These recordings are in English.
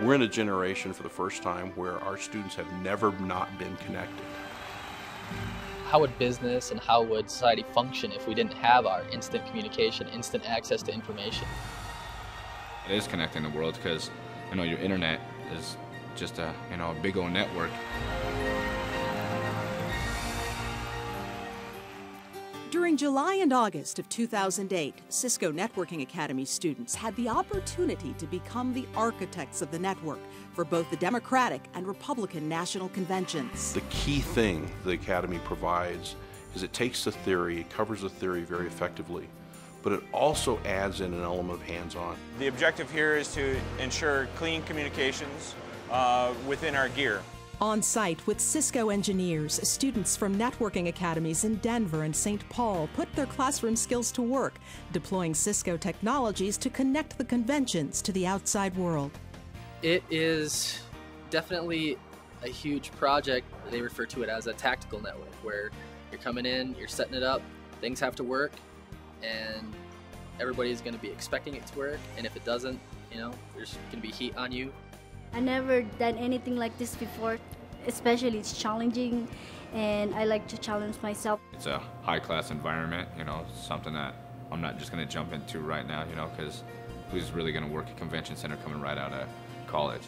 We're in a generation for the first time where our students have never not been connected. How would business and how would society function if we didn't have our instant communication, instant access to information? It is connecting the world because, your internet is just a big old network. During July and August of 2008, Cisco Networking Academy students had the opportunity to become the architects of the network for both the Democratic and Republican national conventions. The key thing the Academy provides is it takes the theory, it covers the theory very effectively, but it also adds in an element of hands-on. The objective here is to ensure clean communications within our gear. On site with Cisco engineers, students from networking academies in Denver and St. Paul put their classroom skills to work, deploying Cisco technologies to connect the conventions to the outside world. It is definitely a huge project. They refer to it as a tactical network, where you're coming in, you're setting it up, things have to work, and everybody's going to be expecting it to work, and if it doesn't, there's going to be heat on you. I never done anything like this before, especially it's challenging, and I like to challenge myself. It's a high-class environment, something that I'm not just going to jump into right now, because who's really going to work at convention center coming right out of college?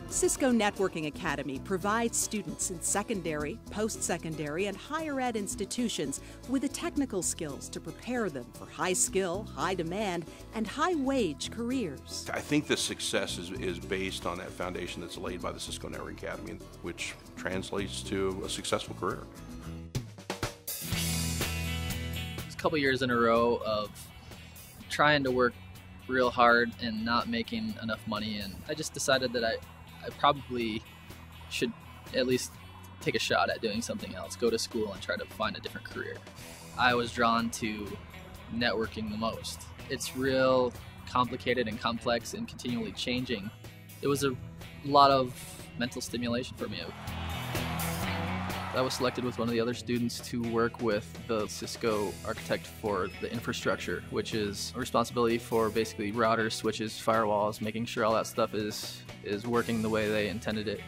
Cisco Networking Academy provides students in secondary, post-secondary, and higher ed institutions with the technical skills to prepare them for high-skill, high-demand, and high-wage careers. I think the success is based on that foundation that's laid by the Cisco Networking Academy, which translates to a successful career. It's a couple years in a row of trying to work real hard and not making enough money, and I just decided that I probably should at least take a shot at doing something else, go to school and try to find a different career. I was drawn to networking the most. It's real complicated and complex and continually changing. It was a lot of mental stimulation for me. I was selected with one of the other students to work with the Cisco architect for the infrastructure, which is a responsibility for basically routers, switches, firewalls, making sure all that stuff is working the way they intended it.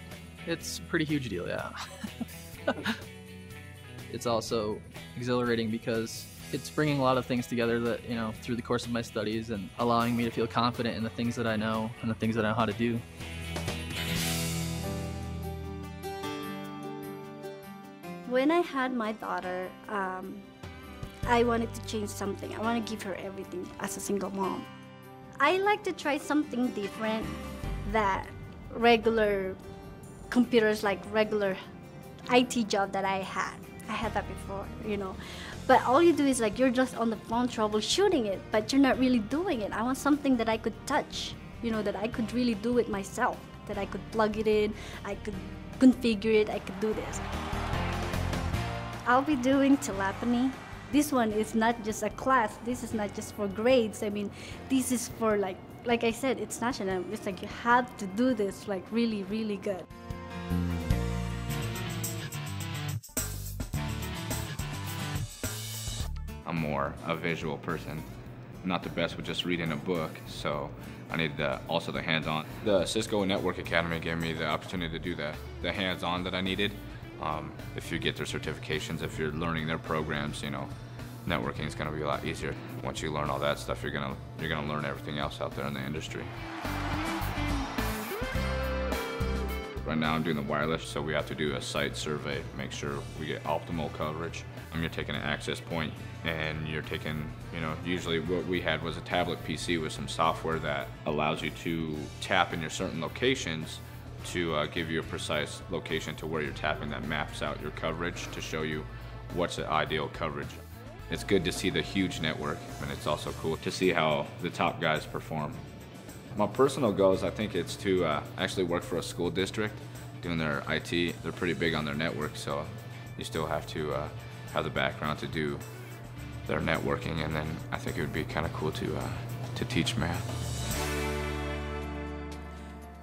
It's a pretty huge deal, yeah. It's also exhilarating because it's bringing a lot of things together that, through the course of my studies and allowing me to feel confident in the things that I know and the things that I know how to do. When I had my daughter, I wanted to change something. I want to give her everything as a single mom. I like to try something different that regular computers, like regular IT job that I had. I had that before, But all you do is you're just on the phone troubleshooting it, but you're not really doing it. I want something that I could touch, that I could really do it myself, that I could plug it in, I could configure it, I could do this. I'll be doing telephony. This one is not just a class. This is not just for grades. This is for like I said, it's national. It's you have to do this really, really good. I'm more a visual person. I'm not the best with just reading a book, so I needed also the hands-on. The Cisco Network Academy gave me the opportunity to do the hands-on that I needed. If you get their certifications, if you're learning their programs, networking is going to be a lot easier. Once you learn all that stuff, you're gonna learn everything else out there in the industry. Right now I'm doing the wireless, so we have to do a site survey, make sure we get optimal coverage. You're taking an access point, and you're taking, usually what we had was a tablet PC with some software that allows you to tap in your certain locations to give you a precise location to where you're tapping that maps out your coverage to show you what's the ideal coverage. It's good to see the huge network, and it's also cool to see how the top guys perform. My personal goals, I think it's to actually work for a school district doing their IT. They're pretty big on their network, so you still have to have the background to do their networking, and then I think it would be kind of cool to teach math.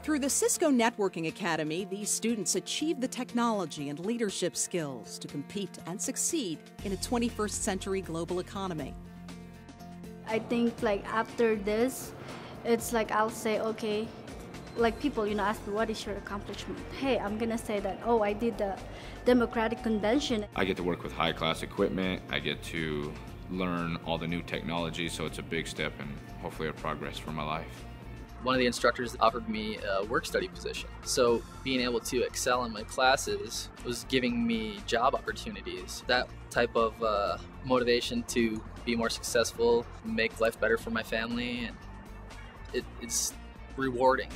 Through the Cisco Networking Academy, these students achieve the technology and leadership skills to compete and succeed in a 21st century global economy. I think after this, it's I'll say, okay, like people, ask me, what is your accomplishment? Hey, I'm gonna say that, oh, I did the Democratic Convention. I get to work with high-class equipment. I get to learn all the new technology, so it's a big step and hopefully a progress for my life. One of the instructors offered me a work study position. So being able to excel in my classes was giving me job opportunities. That type of motivation to be more successful, make life better for my family, and it's rewarding.